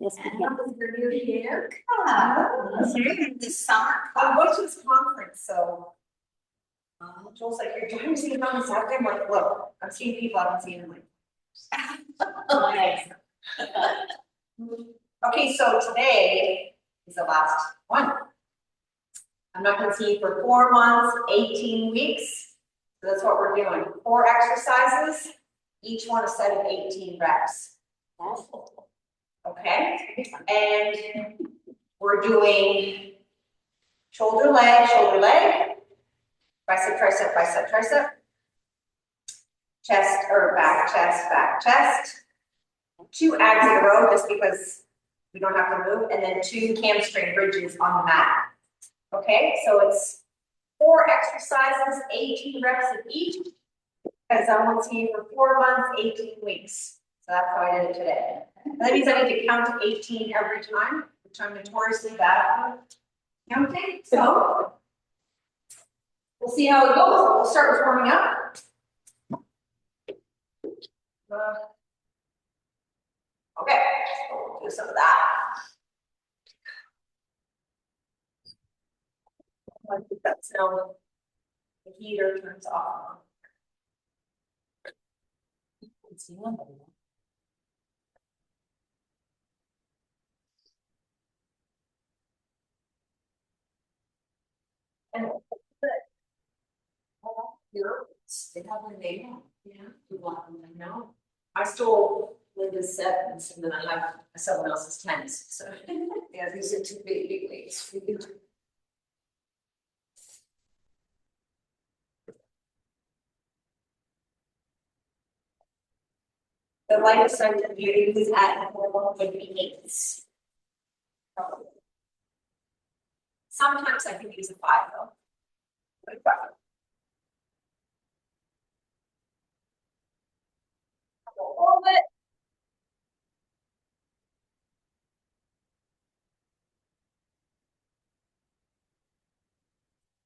Yes, we And with your new haircut. This summer. I went to this conference, so. Joel's like, you're doing something on Saturday, I'm like, look, I'm seeing people I haven't seen in like. Okay, so today is the last one. I'm not gonna see you for 4 months, 18 weeks. So that's what we're doing, 4 exercises, each one a set of 18 reps. Okay, and we're doing shoulder, leg, bicep, tricep, bicep, tricep, chest or back, chest, 2 abs in a row just because we don't have to move, and then 2 hamstring bridges on the mat. Okay, so it's 4 exercises, 18 reps of each, because I want to see you for 4 months, 18 weeks. So that's how I did it today. And that means I need to count to 18 every time, which I'm notoriously bad at counting. So we'll see how it goes. We'll start with warming up. Okay, so we'll do some of that. I think that's now the heater turns off. And They have a name. yeah, You want them to know. I stole Linda's sevens, and then I have someone else's tens, so. yeah, these are 2 big weights for you. The lightest I can use at would be 8s. Sometimes I can use a 5 though. Like 5. Hold it.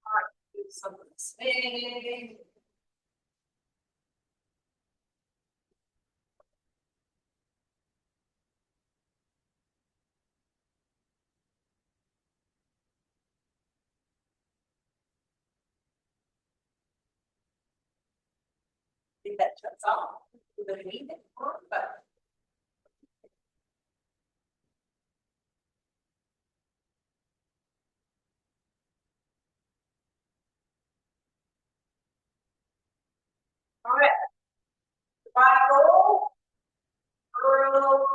All right, do something big. I think that shuts off. We don't need it, but. All right. Body roll. Curl.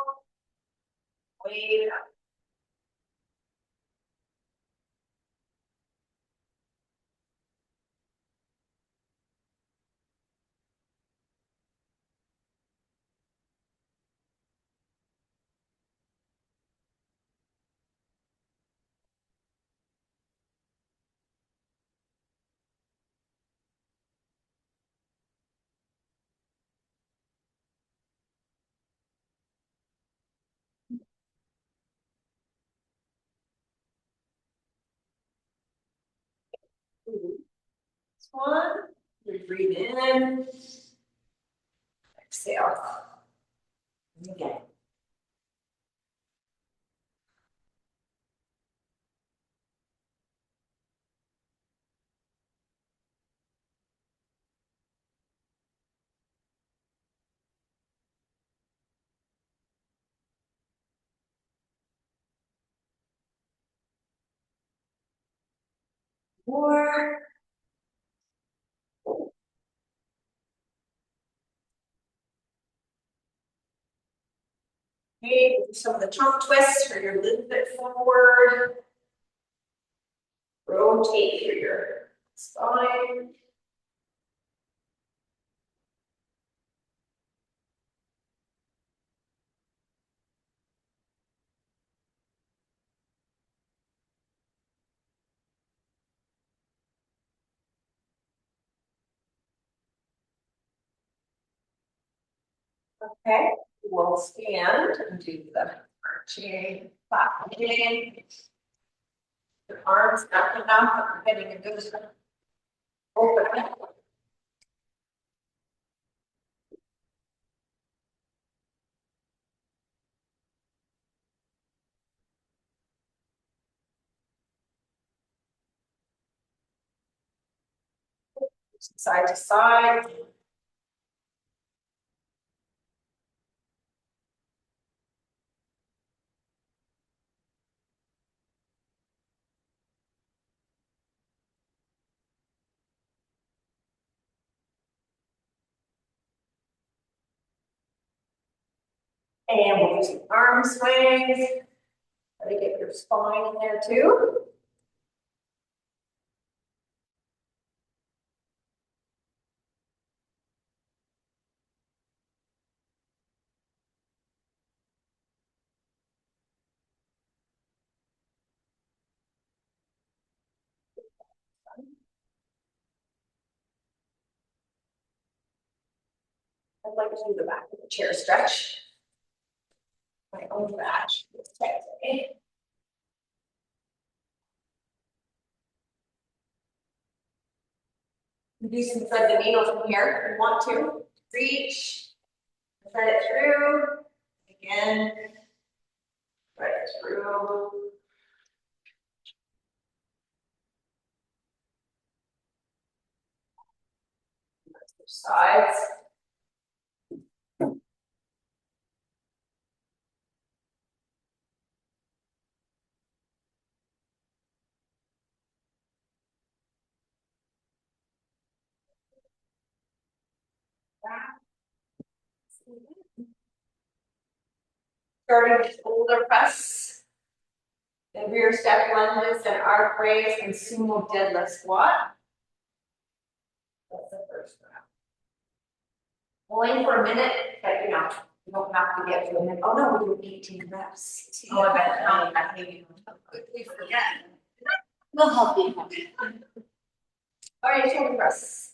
Wave. This one. We breathe in. Exhale. And again. More. Okay, do some of the trunk twists for your little bit forward. Rotate through your spine. Okay, we'll stand and do the arching, flattening. Your arms up and up, getting a good open. side to side. And we'll do some arm swings. Try to get your spine in there too. I'd like to do the back of the chair stretch. My own back. Okay. Do some thread the needle from here if you want to. Reach, thread it through. Again, thread it through. Sides. Starting with shoulder press, and rear step lunges, and arc raise, and sumo deadlift squat. That's the first round. Going for a minute, but you know, you don't have to get to a minute. Oh no, we're doing 18 reps. Oh, I bet not. I think we forget. We'll help you. All right, shoulder press.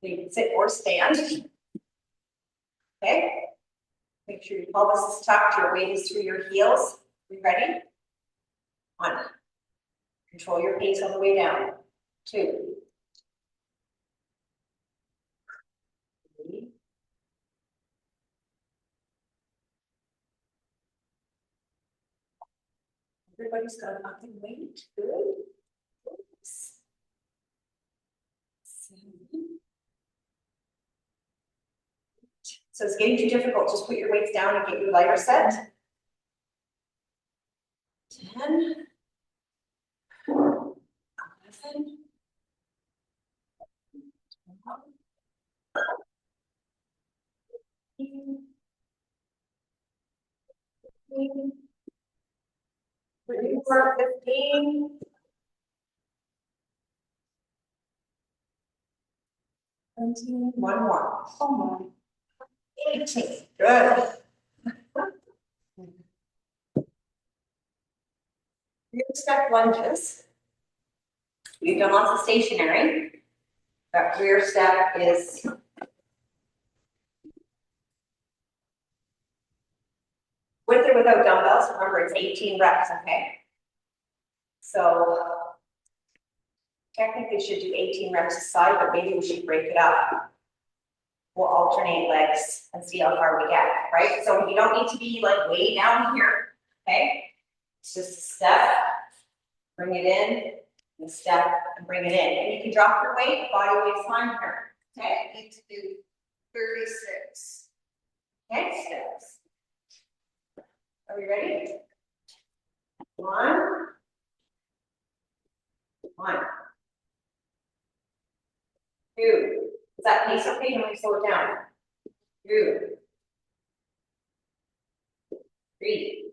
You can sit or stand. Okay. Make sure your pelvis is tucked, your weight is through your heels. You ready? 1. Control your pace on the way down. 2. 3. Everybody's got up and weight. Good. 7. So it's getting too difficult. Just put your weights down and get your lighter set. 10. 11. 15. 17. One more. Come on. 18. Good. Rear step lunges. We've done lots of stationary. That rear step is with or without dumbbells. Remember, it's 18 reps, okay? So technically should do 18 reps a side, but maybe we should break it up. We'll alternate legs and see how far we get, right? So you don't need to be like way down here, okay? It's just a step, bring it in, and step, and bring it in. And you can drop your weight, body weight's fine here, okay? I need to do 36. Okay, steps. Are we ready? 1. 1. 2. Is that pace okay? Can we slow it down? 2. 3.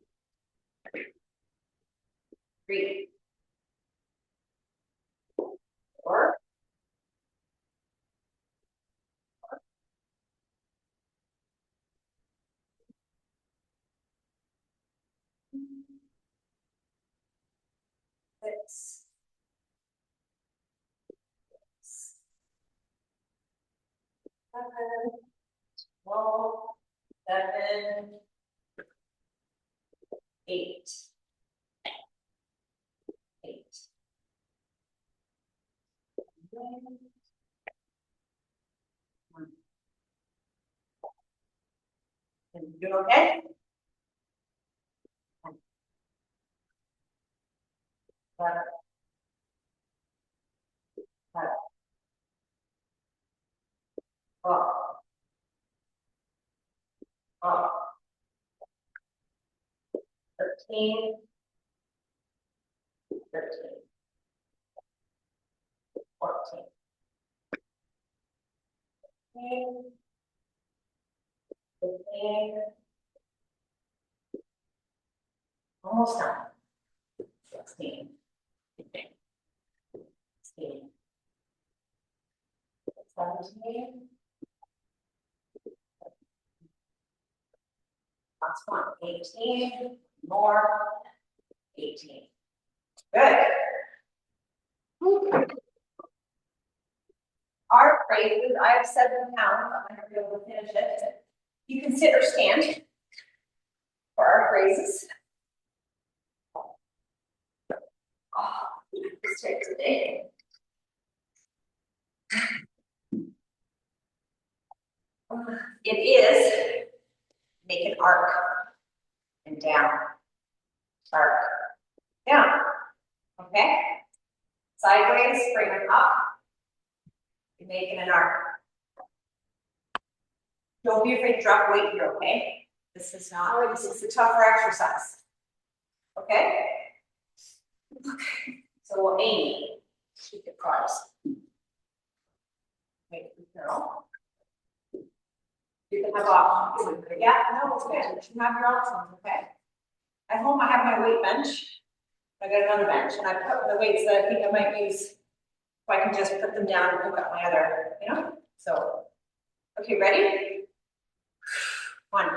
3. 4. 6. 7. 12. 7. 8. 8. 9. 1. And you doing okay? 11. Up. Up. 13. 13. 14. 15. 15. Almost done. 16. 16. 17. Last one. 18. More. 18. Good. Our phrases, I have 7 pounds, I'm gonna be able to finish it. You can sit or stand for our phrases. Oh, this takes a day. It is make an arc and down, arc, down. Okay? Sideways, bring them up. You're making an arc. Don't be afraid to drop weight here, okay? This is a tougher exercise. Okay? Okay. So we'll aim. Keep it close. Wait, no. You can have options. Yeah, no, it's good. You should have your options, okay? At home, I have my weight bench. I got another bench, and I put the weights that I think I might use. So I can just put them down and pick up my other, you know? So, okay, ready? 1.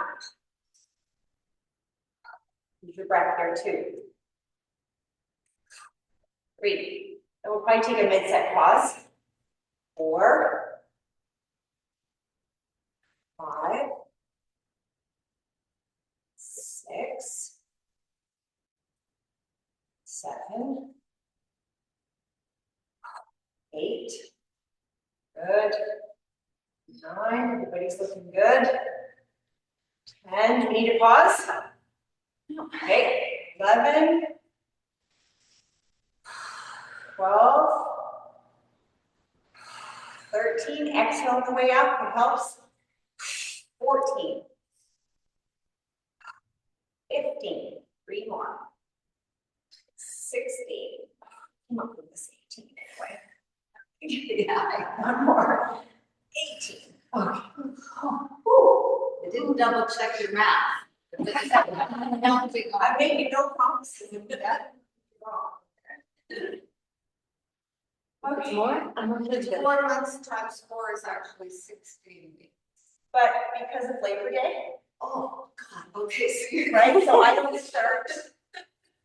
Use your breath here, 2. 3. And we'll probably take a mid-set pause. 4. 5. 6. 7. 8. Good. 9. Everybody's looking good. 10. Do we need a pause? Okay. 11. 12. 13. Exhale on the way up. It helps. 14. 15. 3 more. 16. Come up with this 18 anyway. Yeah, 1 more. 18. Okay. I didn't double check your math. I'm making no promises of that. Okay. More? The 4 months times 4 is actually 16 weeks. But because of Labor Day, Oh, God, okay, so you're right, so I don't start,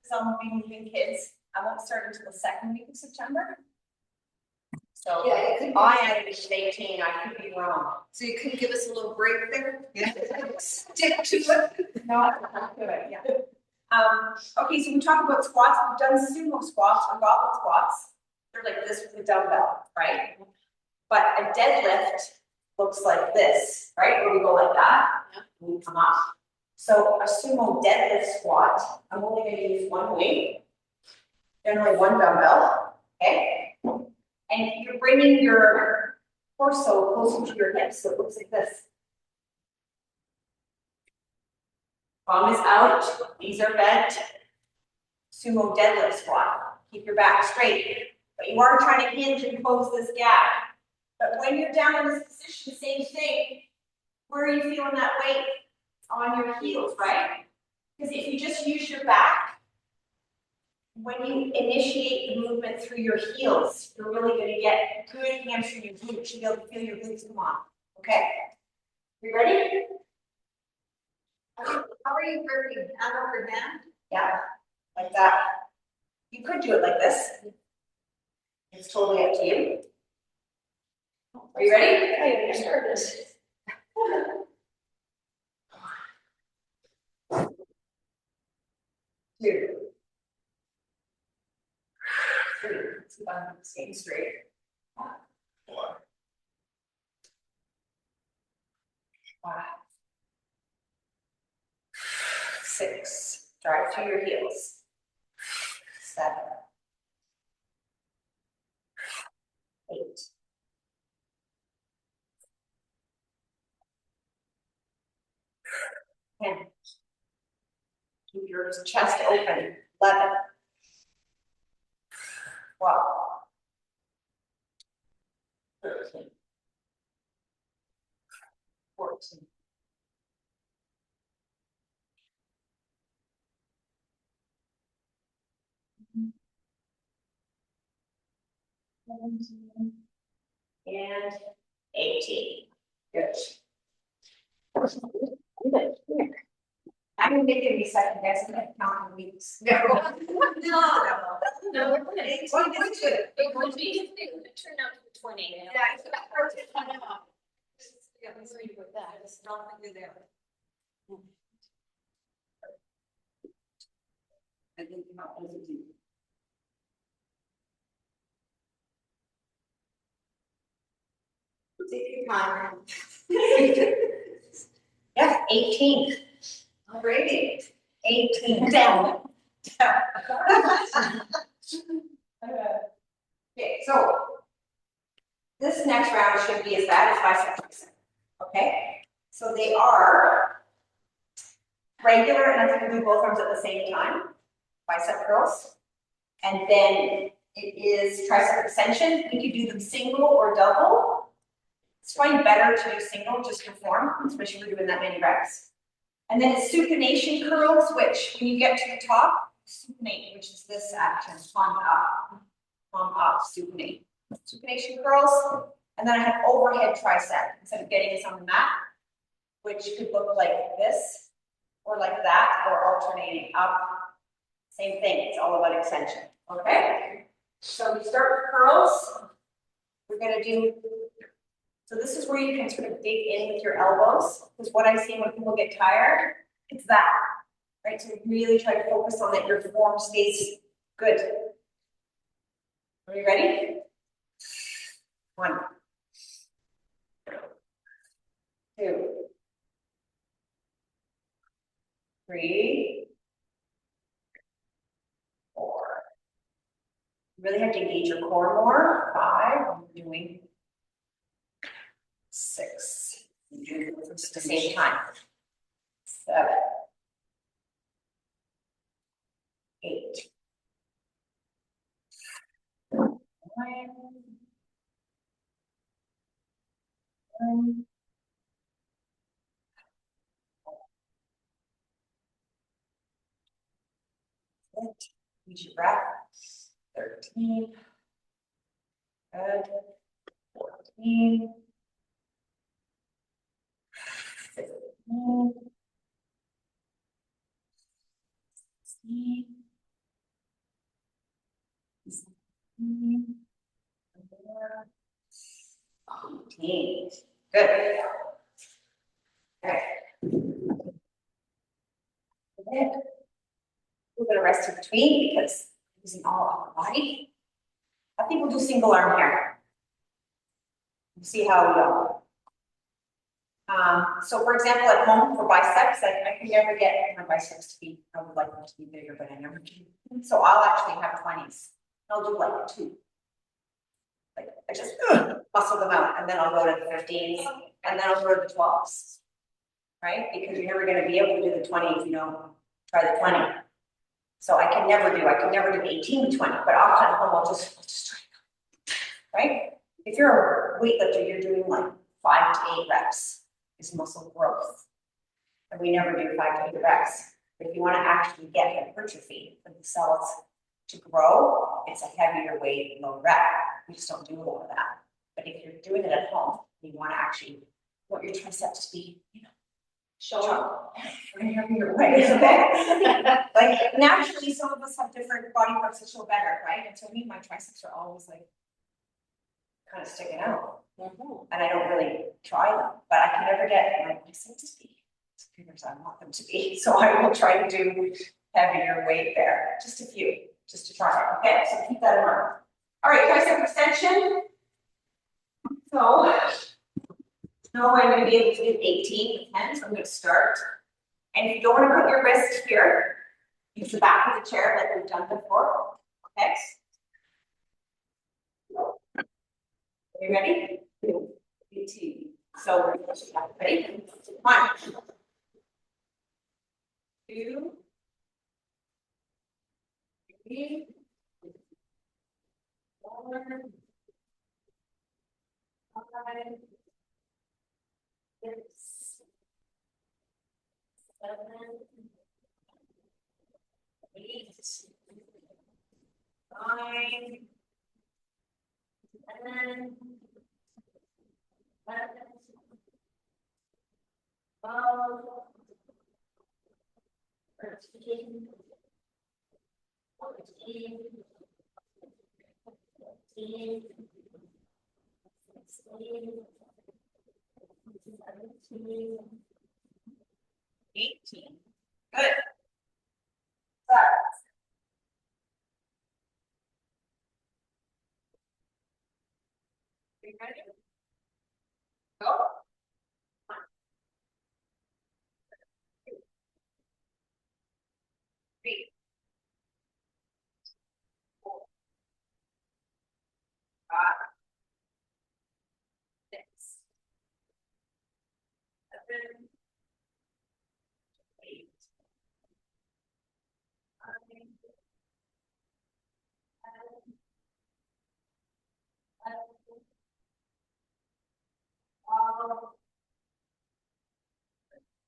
some moving kids, I won't start until the 2nd week of September. So Yeah, you could- I added it to 18, I could be wrong. So you could give us a little break there? Yeah. Stick to it. No, I'm not good, yeah. Okay, so we talked about squats, we've done sumo squats or goblet squats. They're like this with a dumbbell, right? But a deadlift looks like this, right? Where we go like that, and we come up. So a sumo deadlift squat, I'm only gonna use 1 weight, generally 1 dumbbell, okay? And you're bringing your torso closer to your hips, so it looks like this. Palm is out, knees are bent. Sumo deadlift squat. Keep your back straight, but you are trying to hinge and close this gap. But when you're down in this position, same thing. Where are you feeling that weight? On your heels, right? Because if you just use your back, when you initiate the movement through your heels, you're really going to get good hamstring and glutes. You'll be able to feel your glutes come on. Okay? You ready? How are you working? Hand over hand? Yeah, like that. You could do it like this. It's totally up to you. Are you ready? I already started this. 2. 3. Let's keep on staying straight. 4. 5. 6. Drive through your heels. 7. 8. 10. Keep your chest open. 11. 12. 13. 14. 17. And 18. Good. I'm gonna make it be second guessing at counting weeks. No. No. No, It's one, it's two. it would be, it would turn out to be 20. Yeah, it's that person. Yeah, let's read with that. It's not that you're there. I think about positive. Take your time. Yeah, 18. Alrighty. 18. Down. Okay, so this next round should be as bad as bicep tricep. Okay, so they are regular, and I'm going to do both arms at the same time, bicep curls, and then it is tricep extension. We could do them single or double. It's probably better to do single just for form, especially if we're doing that many reps. And then it's supination curls, which when you get to the top, supinate, which is this action, palm up, supinate. Supination curls, and then I have overhead tricep instead of getting this on the mat, which could look like this, or like that, or alternating up. Same thing, it's all about extension, okay? So we start with curls. We're gonna do, so this is where you can sort of dig in with your elbows, because what I see when people get tired, it's that, right? So really try to focus on that your form stays good. Are you ready? 1, 2, 3, 4. You really have to engage your core more. 5, I'm doing 6. You do it at the same time. 7, 8, 9, 10. Use your breath. 13. Good. 14. 15. 16. 17. 18. Good. Okay. We're gonna rest in between because using all our body. I think we'll do single arm here. See how we go. So for example, at home for biceps, I can never get my biceps to be, I would like them to be bigger, but I never do. So I'll actually have 20s. I'll do like 2. Like I just muscle them out, and then I'll go to the 15s, and then I'll go to the 12s. Right? Because you're never gonna be able to do the 20 if you don't try the 20. So I can never do 18 to 20, but often at home I'll just try it. Right? If you're a weightlifter, you're doing like 5 to 8 reps is muscle growth. And we never do 5 to 8 reps. But if you want to actually get hypertrophy for the cells to grow, it's a heavier weight, low rep. We just don't do a lot of that. But if you're doing it at home, you want to actually want your triceps to be, show up in your way, okay? Like naturally, some of us have different body parts that show better, right? And so me, my triceps are always like kind of sticking out. And I don't really try them, but I can never get my biceps to be as big as I want them to be. So I will try to do heavier weight there, just a few, just to try it, okay? So keep that in mind. All right, tricep extension. So now I'm gonna be able to do 18 with 10, so I'm gonna start. And if you don't wanna put your wrist here, use the back of the chair like we've done before, okay? Are you ready? 18. So we're ready? 1, 2, 3, 4, 5, 6, 7, 8, 9, 10, 11, 12, 13, 14, 15, 16, 17, 18. Good. Start. You ready? Go. 1, 2, 3, 4, 5, 6, 7, 8, 9,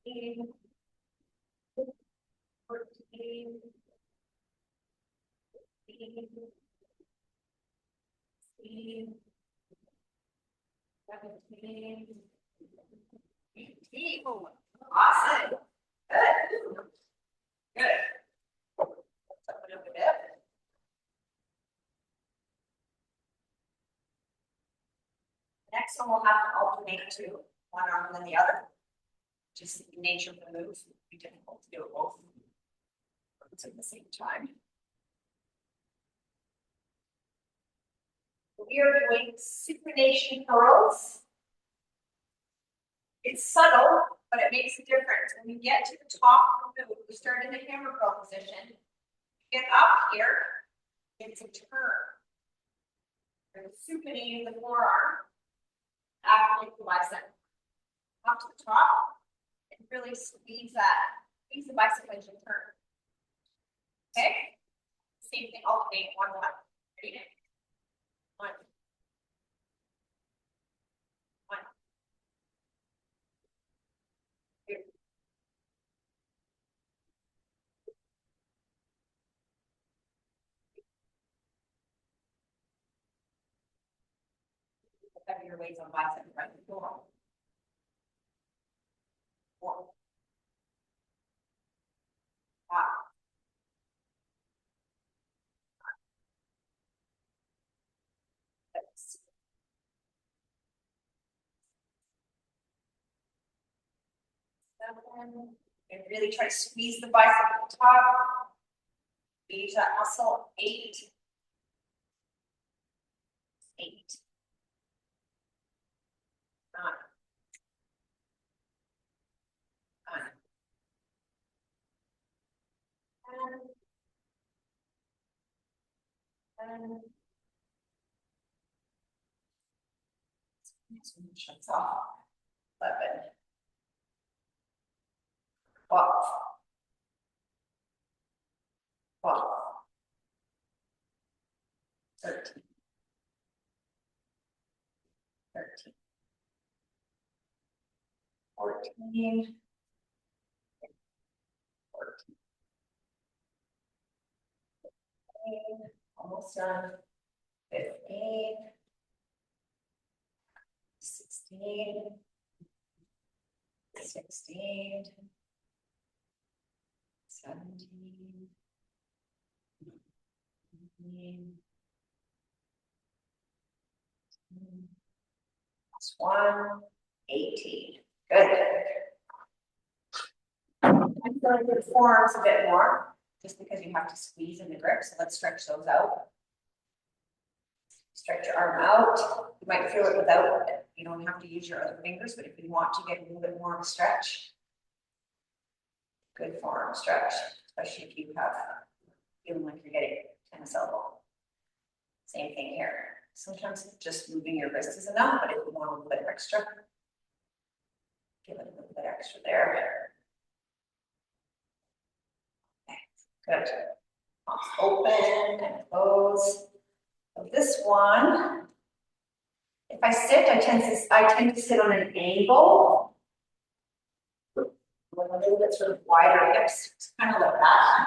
10, 14, 15, 16, 17, 18. Awesome. Good. Good. Open up a bit. Next one we'll have to alternate to one arm and then the other. Just the nature of the move, it'd be difficult to do it both at the same time. We are doing supination curls. It's subtle, but it makes a difference. When you get to the top of the move, we start in the hammer curl position. Get up here, it's a turn. We're supinating the forearm, activate the bicep. Up to the top, and really squeeze the bicep as you turn. Okay? Same thing, alternate, 1, 1. Ready? 1. 1. 2. Heavier weights on bicep, right? 4. 4. 5. 6. 7. And really try to squeeze the bicep at the top. Use that muscle. 8. 8. 9. 9. 10. Next one shuts off. 11. 12. 12. 13. 13. 14. 14. Almost done. 15. 16. 16. 17. 18. Plus 1. 18. Good. I'm going to do the forearms a bit more, just because you have to squeeze in the grip. So let's stretch those out. Stretch your arm out. You might feel it without it. You don't have to use your other fingers, but if you want to get a little bit more of a stretch, good forearm stretch, especially if you have feeling like you're getting tennis elbow. Same thing here. Sometimes just moving your wrist is enough, but if you want a little bit extra, give it a little bit extra there. Good. Mouth open and close. So this one, if I sit, I tend to sit on an angle. With a little bit sort of wider hips, kind of like that.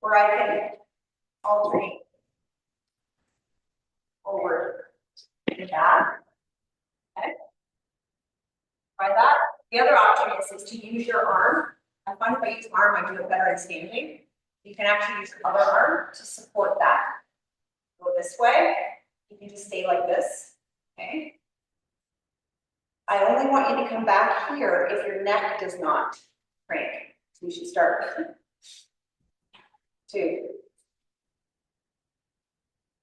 Where I can alternate over to that. Okay. Try that. The other option is to use your arm. I find if I use my arm, I do it better in standing. You can actually use your other arm to support that. Go this way. You can just stay like this. Okay. I only want you to come back here if your neck does not crank. So you should start. 2,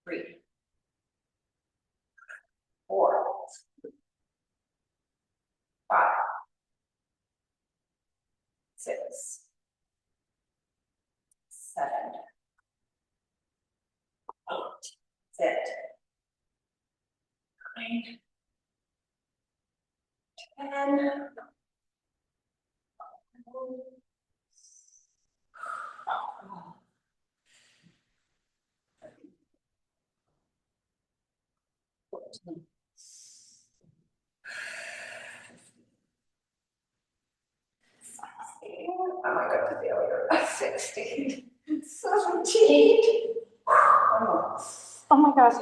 3, 4, 5, 6, 7, 8, sit, 9, 10. Oh my God, the failure. 16, 17. Oh my gosh.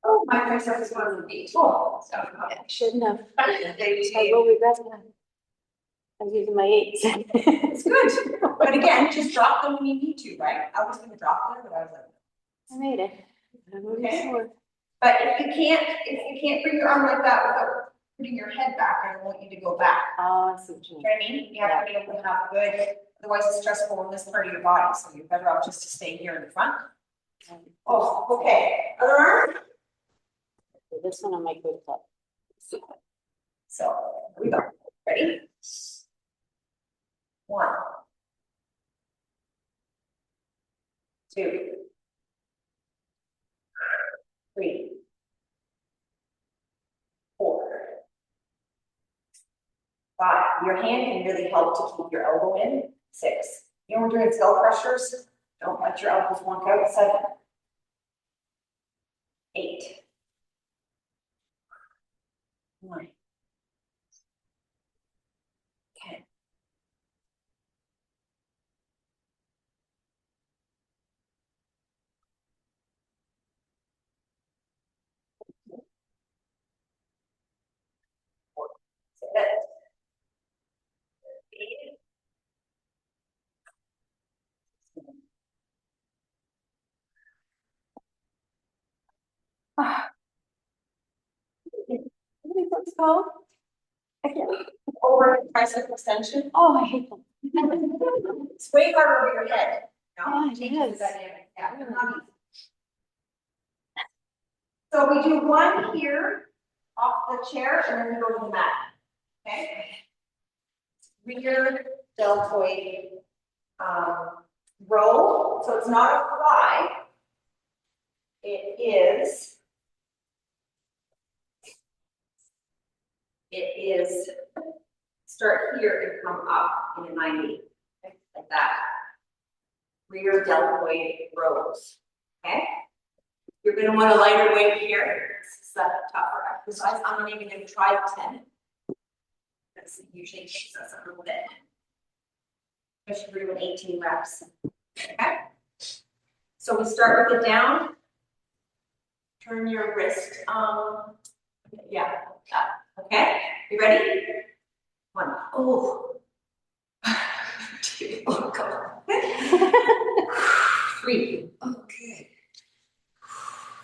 Oh, my first was one of the 12. So, I shouldn't have. I they will regret that. I was using my 8s. It's good. But again, just drop them when you need to, right? I was gonna drop them, but I was like. I made it. I'm really Okay. sure. But if you can't bring your arm like that without putting your head back, I don't want you to go back. Oh, I see what you You mean. know what I mean? You have to be able to have good, otherwise it's stressful on this part of your body, so you're better off just to stay here in the front. Oh, okay. Other arm? So this one I might go up. So, here we go. Ready? 1, 2, 3, 4, 5. Your hand can really help to keep your elbow in. 6. You know, we're doing skull crushers. Don't let your elbows walk out. 7, 8, 9, 10. Sit. 8. What do you think that's called? I can't. Over tricep extension. Oh, I hate them. It's way harder over your head. No? Yeah, it Changes the is. dynamic. Yeah, they're not easy. So we do one here off the chair and then we go to the mat. Okay? Rear deltoid roll. So it's not a fly. It is start here and come up in a 90. Okay? Like that. Rear deltoid rolls. Okay? You're going to want a lighter weight here. This is a tougher exercise. I'm not even going to try the 10. That's usually takes us a little bit. Especially if we're doing 18 reps. Okay? So we start with the down. Turn your wrist. Yeah. Okay? You ready? 1. Oh. 2. Oh, come on. 3. Okay.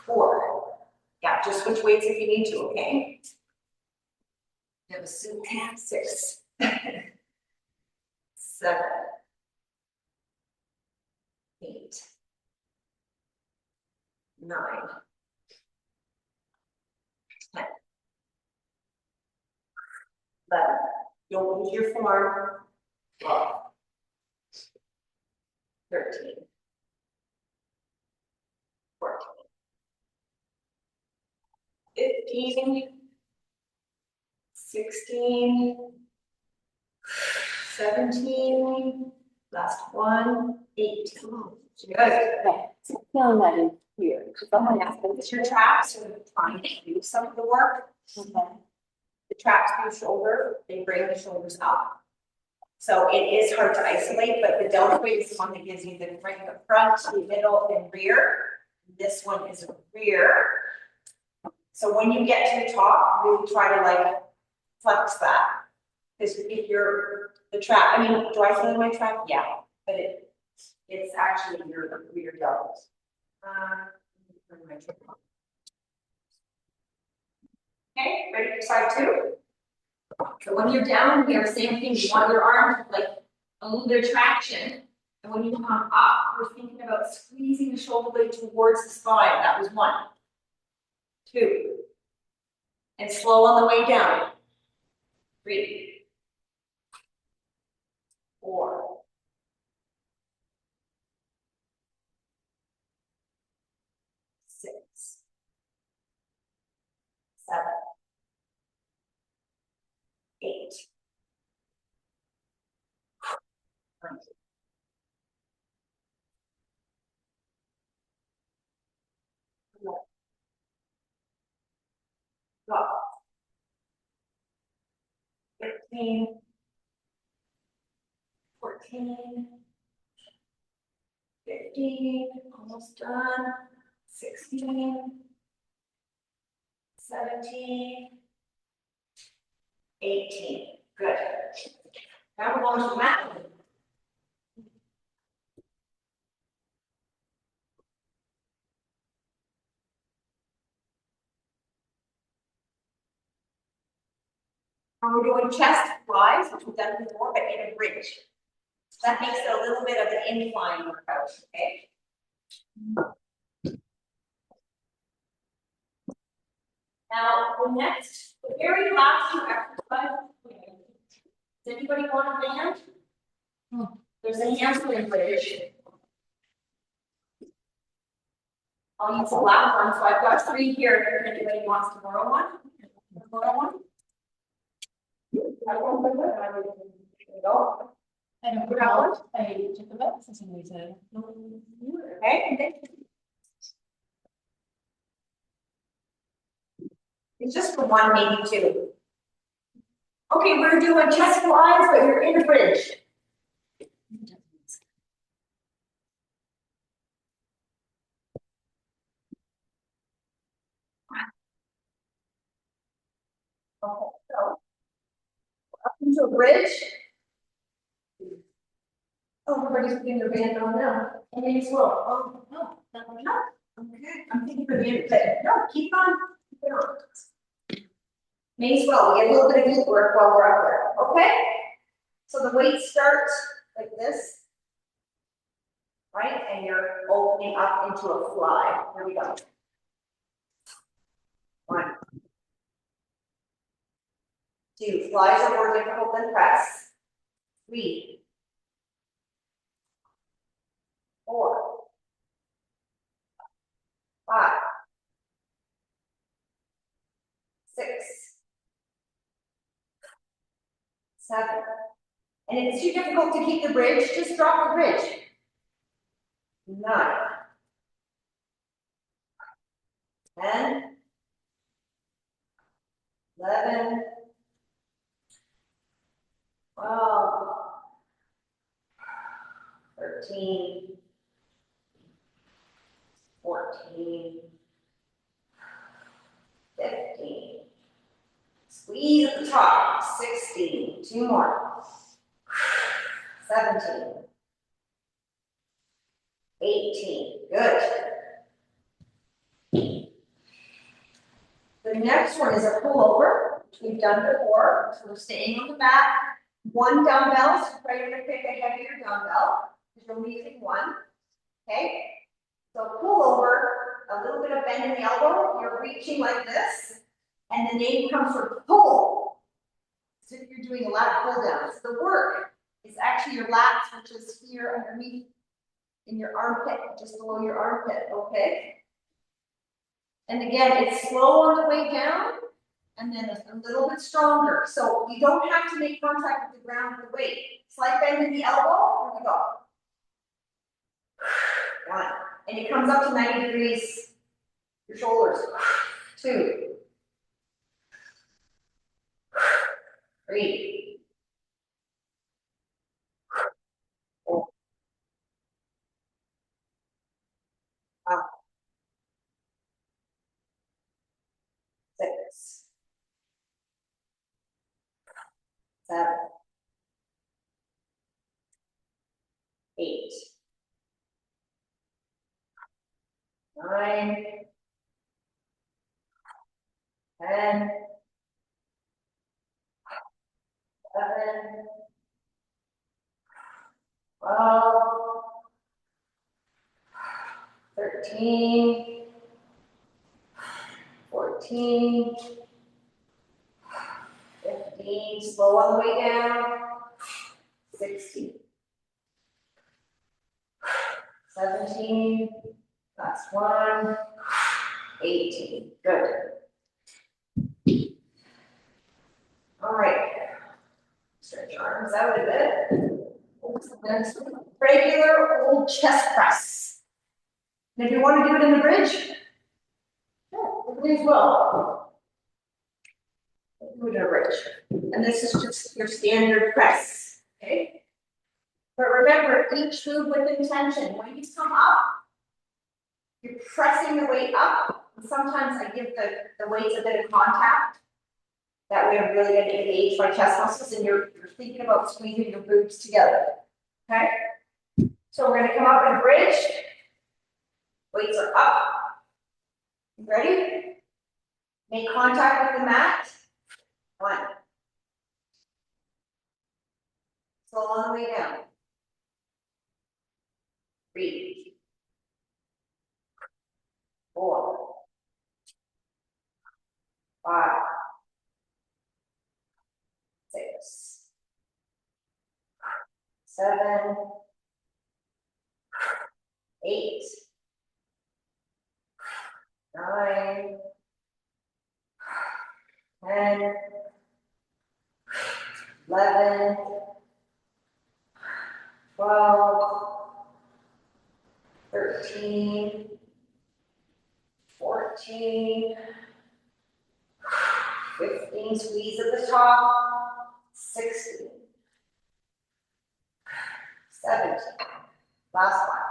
4. Yeah, just switch weights if you need to, okay? You have a suit. 6. 7. 8. 9. 10. 11. Don't lose your form. 12. 13. 14. 15. 16, 17, last one, 18. Good. Okay, so feeling that in here. Someone asked me. It's your traps, so we're trying to do some of the work. Okay. The traps through the shoulder, they bring the shoulders up. So it is hard to isolate, but the deltoid is the one that gives you the front, middle, and rear. This one is rear. So when you get to the top, really try to like flex that. Because if you're the trap, I mean, do I feel my trap? Yeah, but it's actually your rear delts. Okay, ready for side two? So when you're down here, same thing, you want your arms to like a little bit of traction. And when you come up, we're thinking about squeezing the shoulder blade towards the spine. That was 1. 2. And slow on the way down. 3. 4. 6. 7. 8. 9. 12. 13. 14. 15. Almost done. 16. 17. 18. Good. Now we're going to the mat. And we're doing chest flies, which we've done before, but in a bridge. So that makes it a little bit of an incline workout, okay? Now, the very last 2 exercises. Does anybody want a band? There's a hamstring bridge. I'll use the last one, so I've got 3 here, if anybody wants to borrow one. Borrow one? There you go. I don't know, I took the vet for some reason. Okay. It's just for 1, maybe 2. Okay, we're doing chest flies, but you're in a bridge. Okay, so up into a bridge. Oh, everybody's putting their band on now. And then it's slow. Oh, no, that one not. Okay, I'm thinking for the end, but no, keep on. Keep it on. May as well, we get a little bit of glute work while we're up there, okay? So the weights start like this. Right, and you're opening up into a fly. Here we go. 1. 2, flies are more difficult than press. 3. 4. 5. 6. 7. And if it's too difficult to keep the bridge, just drop the bridge. 9. 10. 11. 12. 13. 14. 15. Squeeze at the top. 16. 2 more. 17. 18. Good. The next one is a pullover, which we've done before. So we're staying on the mat. 1 dumbbell, so try to pick a heavier dumbbell, because you're only using 1. Okay? So pull over, a little bit of bend in the elbow, you're reaching like this, and the name comes from pull. So you're doing a lot of pull downs. The work is actually your lats, which is here underneath in your armpit, just below your armpit, okay? And again, it's slow on the way down and then a little bit stronger. So you don't have to make contact with the ground with the weight. Slight bend in the elbow, here we go. 1, and it comes up to 90 degrees, your shoulders. 2, 3, 4, 5, 6, 7, 8, 9, 10, 11, 12, 13, 14, 15, slow on the way down, 16, 17, last one, 18, good. All right. Stretch your arms out a bit. Regular old chest press. And if you want to do it in the bridge, sure, we as well. Do it in a bridge. And this is just your standard press, okay? But remember, each move with intention. When you come up, you're pressing the weight up. And sometimes I give the weights a bit of contact. That way I'm really going to engage my chest muscles, and you're thinking about squeezing your boobs together, okay? So we're going to come up in a bridge. Weights are up. You ready? Make contact with the mat. 1. Slow on the way down. 3, 4, 5, 6, 7, 8, 9, 10, 11, 12, 13, 14, 15, squeeze at the top, 16, 17, last one,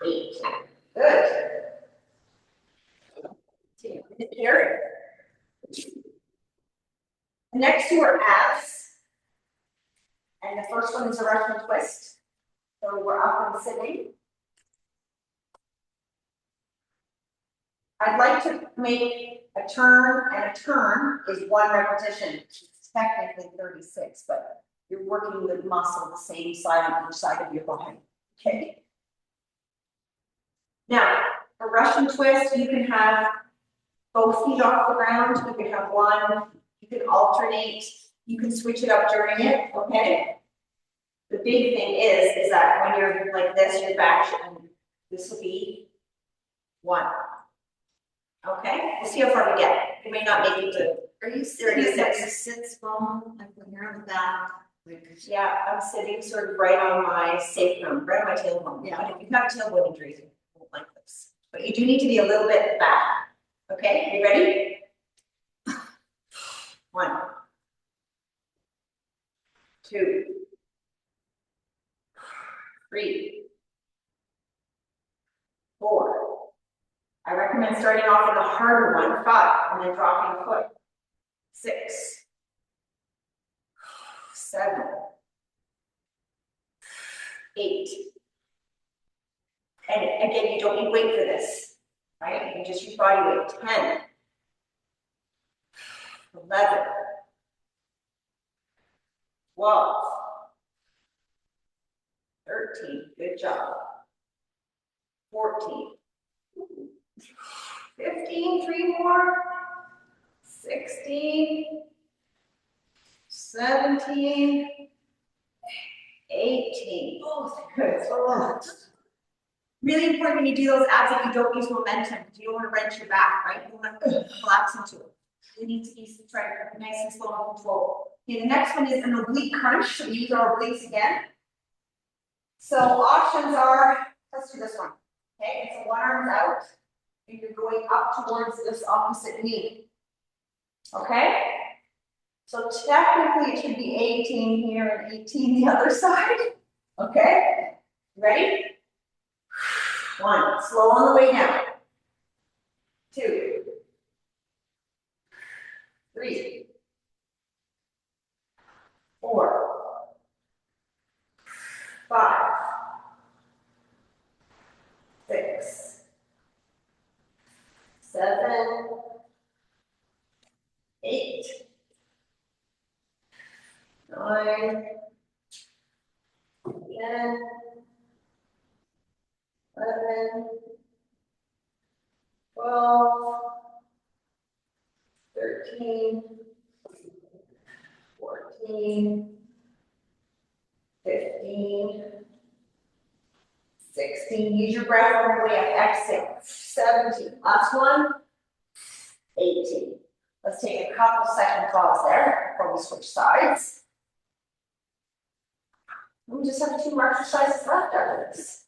18, good. Here. The next two are abs, and the first one is a Russian twist. So we're up and sitting. I'd like to make a turn, and a turn is 1 repetition. It's technically 36, but you're working the muscle the same side on each side of your body. Okay. Now, for Russian twist, you can have both feet off the ground. You can have one. You can alternate. You can switch it up during it. Okay. The big thing is that when you're like this, your back should, this will be 1. Okay, we'll see how far we get. You may not make it to. Are you serious that you sit small, like when you're on the back? Like, Yeah, I'm sitting sort of right on my sacrum, right on my tailbone. Yeah. But if you have tailbone injuries, you won't like this. But you do need to be a little bit back. Okay, you ready? 1, 2, 3, 4. I recommend starting off with a harder one, 5, and then dropping a foot. 6, 7, 8. And again, you don't need weight for this, right? You can just use body weight. 10, 11, 12, 13, good job. 14, 15, 3 more, 16, 17, 18. Oh, good. Really important when you do those abs that you don't use momentum, because you don't want to wrench your back, right? You want to collapse into it. We need to be trying to be nice and slow and controlled. Okay, the next one is an oblique crunch, so we use our obliques again. So options are, let's do this one, okay, it's one arm's out, and you're going up towards this opposite knee. Okay? So technically it should be 18 here and 18 the other side. Okay? Ready? 1, slow on the way down. 2, 3, 4, 5, 6, 7, 8, 9, 10, 11, 12, 13, 14, 15, 16, use your breath on the way up, exhale, 17, last one, 18. Let's take a couple second pause there before we switch sides. We just have 2 more exercises left after this.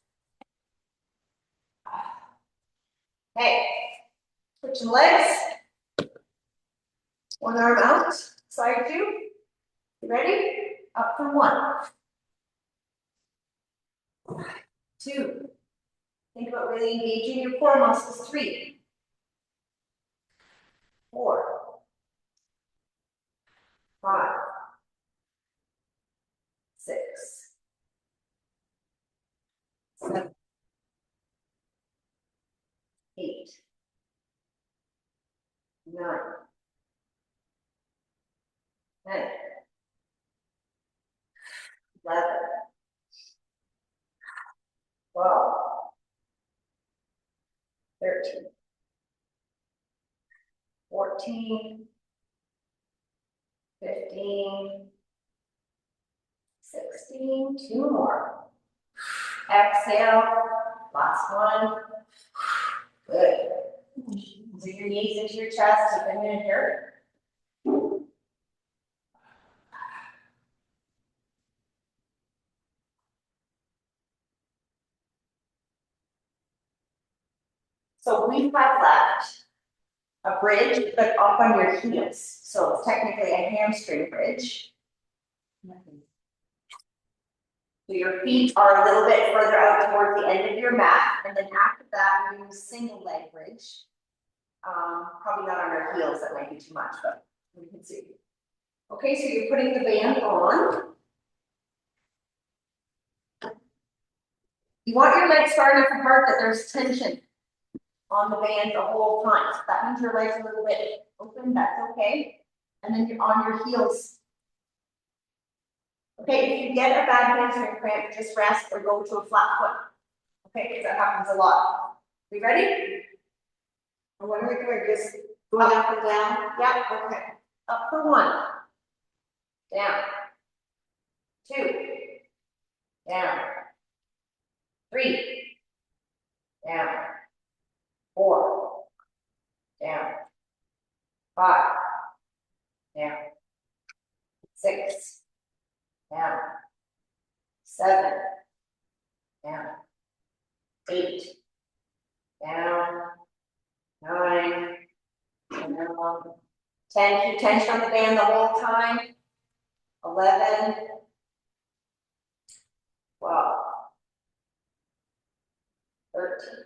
Okay, switching legs. 1 arm out, side 2. You ready? Up for 1. 2. Think about really engaging your core muscles. 3. 4. 5. 6. 7. 8. 9. 10. 11. 12. 13. 14. 15. 16. 2 more. Exhale. Last one. Good. Do your knees into your chest, keep them in here. So we have left a bridge, but up on your heels. So it's technically a hamstring bridge. So your feet are a little bit further out towards the end of your mat, and then after that, we use single leg bridge. Probably not on our heels, that might be too much, but we can see. Okay, so you're putting the band on. You want your legs far enough apart that there's tension on the band the whole time. So that means your legs are a little bit open, that's okay. And then you're on your heels. Okay, if you get a bad hamstring cramp, just rest or go to a flat foot. Okay, because that happens a lot. We ready? And what are we doing, just going up and down? Yeah, Okay. up for 1. Down. 2. Down. 3. Down. 4. Down. 5. Down. 6. Down. 7. Down. 8. Down. 9. Down. 10. Keep tension on the band the whole time. 11. 12. 13.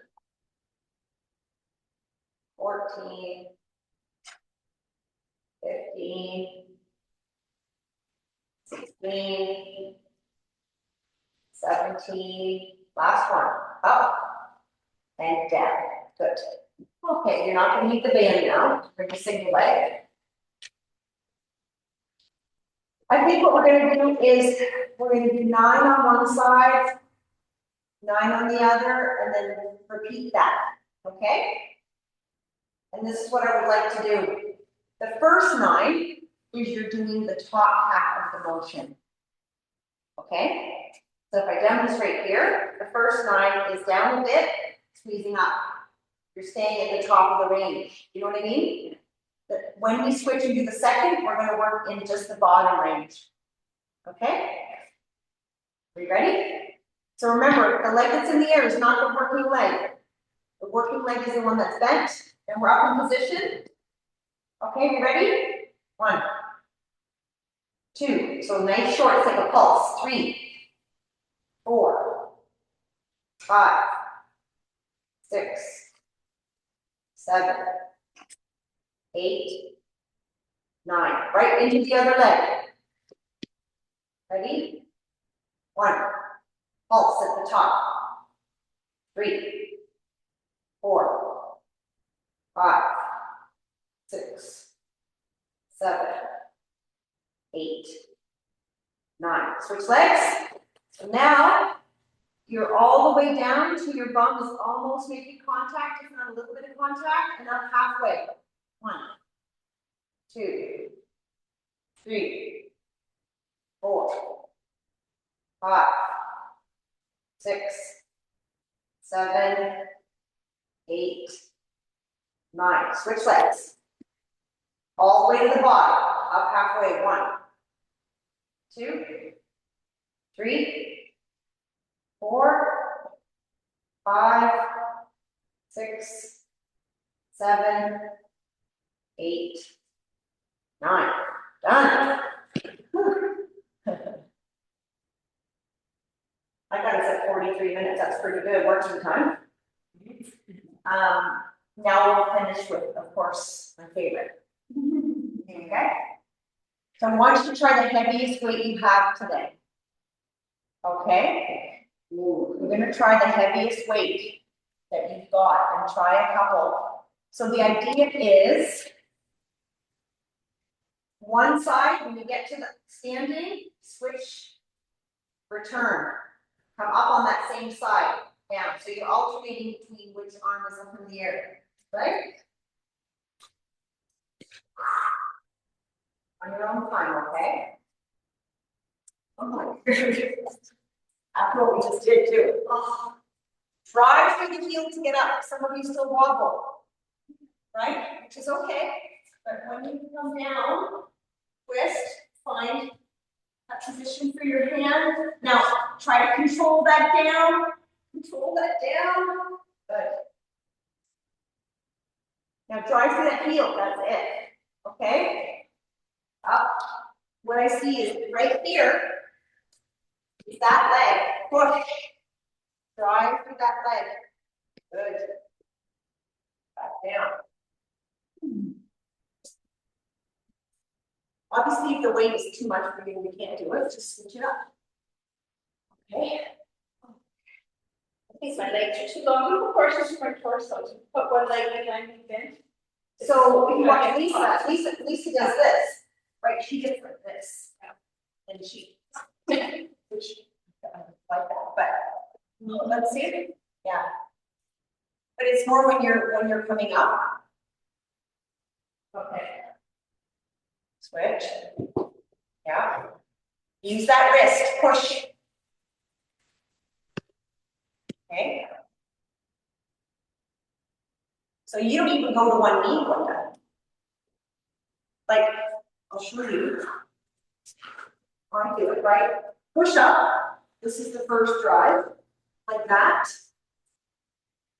14. 15. 16. 17. Last one. Up and down. Good. Okay, you're not going to need the band now. Bring a single leg. I think what we're going to do is we're going to do 9 on one side, 9 on the other, and then repeat that. Okay? And this is what I would like to do. The first 9 is you're doing the top half of the motion. Okay? So if I demonstrate here, the first 9 is down a bit, squeezing up. You're staying at the top of the range. You know what I mean? When we switch and do the second, we're gonna work in just the bottom range. Okay? Are you ready? So remember, the leg that's in the air is not the working leg. The working leg is the one that's bent, and we're up in position. Okay, you ready? 1, 2, so nice short, it's like a pulse. 3, 4, 5, 6, 7, 8, 9, right into the other leg. Ready? 1, pulse at the top. 3, 4, 5, 6, 7, 8, 9. Switch legs. So now you're all the way down to your bum is almost making contact, if not a little bit of contact, and up halfway. 1, 2, 3, 4, 5, 6, 7, 8, 9. Switch legs. All the way to the bottom, up halfway. 1, 2, 3, 4, 5, 6, 7, 8, 9. Done. I got us at 43 minutes. That's pretty good working time. Now we'll finish with, of course, my favorite. Okay. So I want you to try the heaviest weight you have today. Okay. You're going to try the heaviest weight that you've got and try a couple. So the idea is one side, when you get to the standing, switch, return. Come up on that same side, down. So you're alternating between which arm is up in the air, right? On your own time, okay? Oh my goodness. After what we just did too. Oh. Drive through the heel to get up. Some of you still wobble, right? Which is okay. But when you come down, twist, find a position for your hand. Now, try to control that down. Control that down. Good. Now, drive through that heel. That's it. Okay? Up. What I see is right here is that leg. Push. Drive through that leg. Good. Back down. Obviously, if the weight is too much for you, we can't do it. Just switch it up. Okay. I think my legs are too long. Who proportions for my torso? To put one leg behind me bent. So what Lisa does this, right? She gets like this, and she, which like that, but let's see it. Yeah. But it's more when you're coming up. Okay. Switch. Yeah. Use that wrist. Push. Okay. So you don't even go to one knee like that. Like, I'll show you. I do it, right? Push up. This is the first drive. Like that.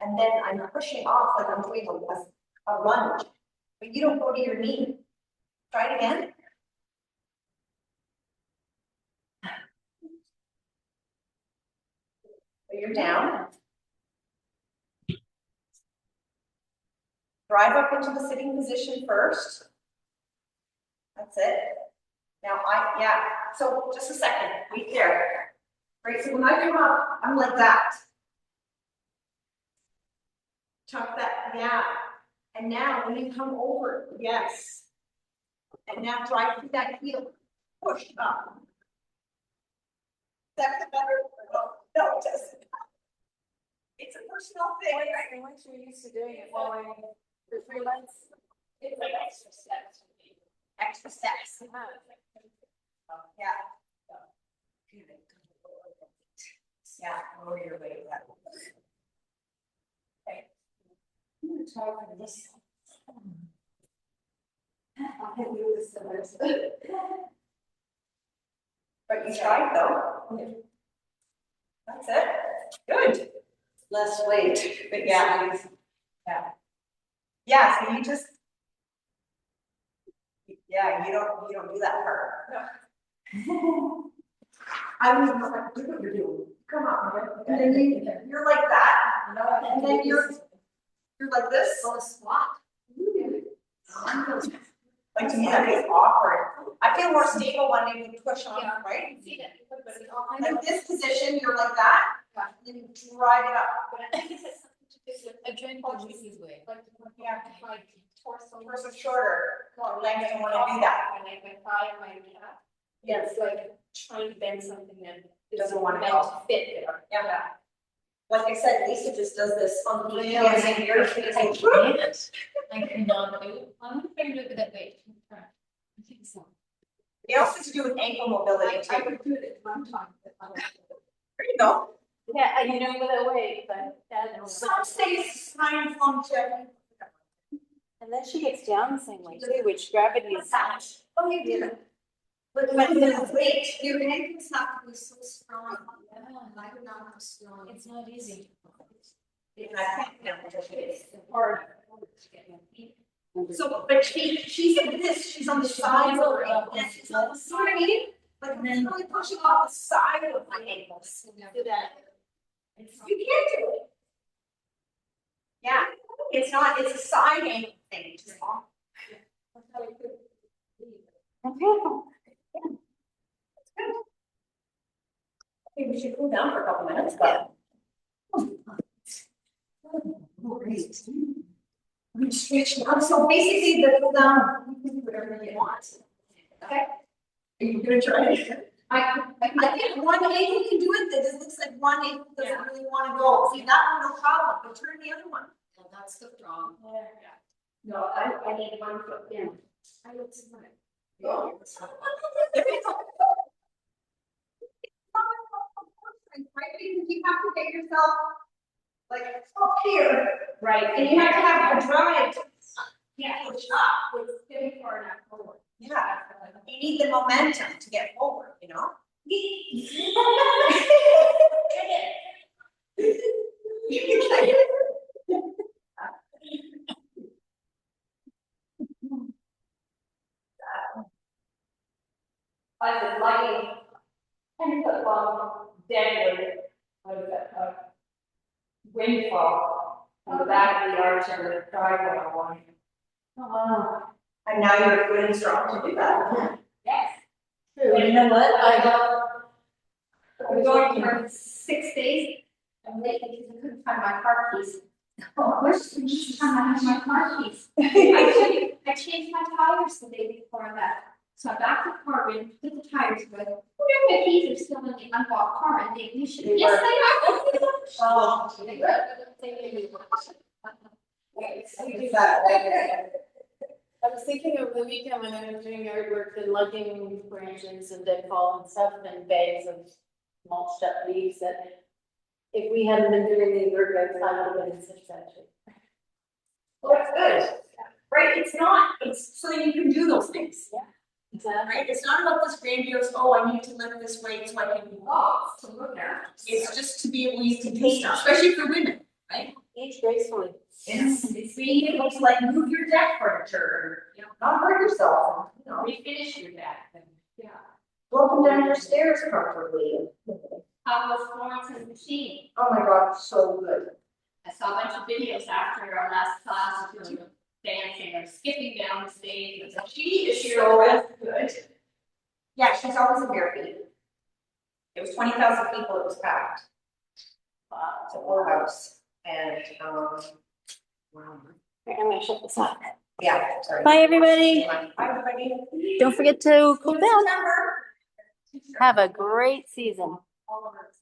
And then I'm pushing off like I'm doing a lunge. But you don't go to your knee. Try it again. So you're down. Drive up into the sitting position first. That's it. Now yeah, so just a second, wait there. Right, so when I come up, I'm like that. Tuck that, yeah. And now when you come over, yes. And now drive through that heel, push up. That's a better, no, it doesn't. It's a personal thing. Once you're used to doing it, following the 3 months, it's like extra steps. Extra steps. Yeah. Yeah, lower your weight. Okay. I'm gonna try for this. But you tried though. That's it. Good. Less weight. But yeah. Yeah, so you just. Yeah, you don't do that part. I don't even know what to do what you're doing. Come on, right? And then you're like that, and then you're like this. Go squat. Like to me, that is awkward. I feel more stable when you push on, Yeah. right? See that, but it's Like this position, you're like that, and then you drive it up. But I think it has something to do with. I'm trying to go Lucy's way. Like, Yeah. like torso. Versus shorter, more length, don't wanna do that. And like my thigh and my calf. Yes. It's like trying to bend something that is Doesn't wanna meant go. to fit there. Yeah. Like I said, Lisa just does this on the Yeah, hands and ears, it's like, I cannot do it. I'm not going to do it that way. I think so. it also has to do with ankle mobility I too. would do it one time. There you go. Yeah, you know, with a weight, but Some stays time function. and then she gets down the same way too, which gravity is. Oh, you did it. But the weight, your ankles have to be so strong. I would not have strong. It's not easy. I can't, It's hard to get my feet. so, but she's like this, she's on the side of her ankle, and she's on the side, like then really pushing off the side of my ankles. Do that. You can't do it. Yeah, it's not, it's a side ankle thing, just off. Okay, we should cool down for a couple minutes, but. Great. I'm stretching out, so basically the cool down, you can do whatever you want. Okay? Are you gonna try it? I think one ankle can do it, that it looks like one ankle doesn't really wanna go, see, that one, no problem, but turn the other one. Well, that's the wrong. No, I need 1 foot in. I would say. Go. Right, because you have to get yourself like up here, Right. and you have to have a drive to Yeah, push up. it's getting far enough forward. Yeah, you need the momentum to get forward, you know? I was lucky, 10 foot long deadwood, windfall on the back of the arch of the driveway one. And now you're good and strong to do that. Yes. You know what? I was going for 6 days, and late because I couldn't find my car keys. Oh, where's the time I have my car keys? I changed my tires the day before I left. So I backed the car in, put the tires with, wonder if my keys are still in the unlocked car and the ignition. They Yes, were. they are. Oh. They were. They were. I was thinking of the weekend when I was doing yard work and lugging branches and deadfall and stuff and bags of mulched up leaves that if we hadn't been doing these work, I would have been in such bad shape. Well, that's good. Right, it's so that you can do those things. Exactly. Right, it's not about this grandiose, oh, I need to lift this weight so I can walk. To look at. It's just to be able to do stuff, especially for women, right? Age gracefully. It's being able to like move your deck furniture, you know, not hurt yourself, you know, Refinish your deck and, yeah. go up and down your stairs comfortably. How was Florence's machine? Oh my God, so good. I saw a bunch of videos after our last class of doing dancing or skipping down the stage. It was like, she is So good. Yeah, she's always in bare feet. It was 20,000 people, it was packed. It's a full house, and, wow. I'm gonna shut this off. Yeah, sorry. Bye, everybody. Bye, everybody. Don't forget to cool down. September. Have a great season. All of us.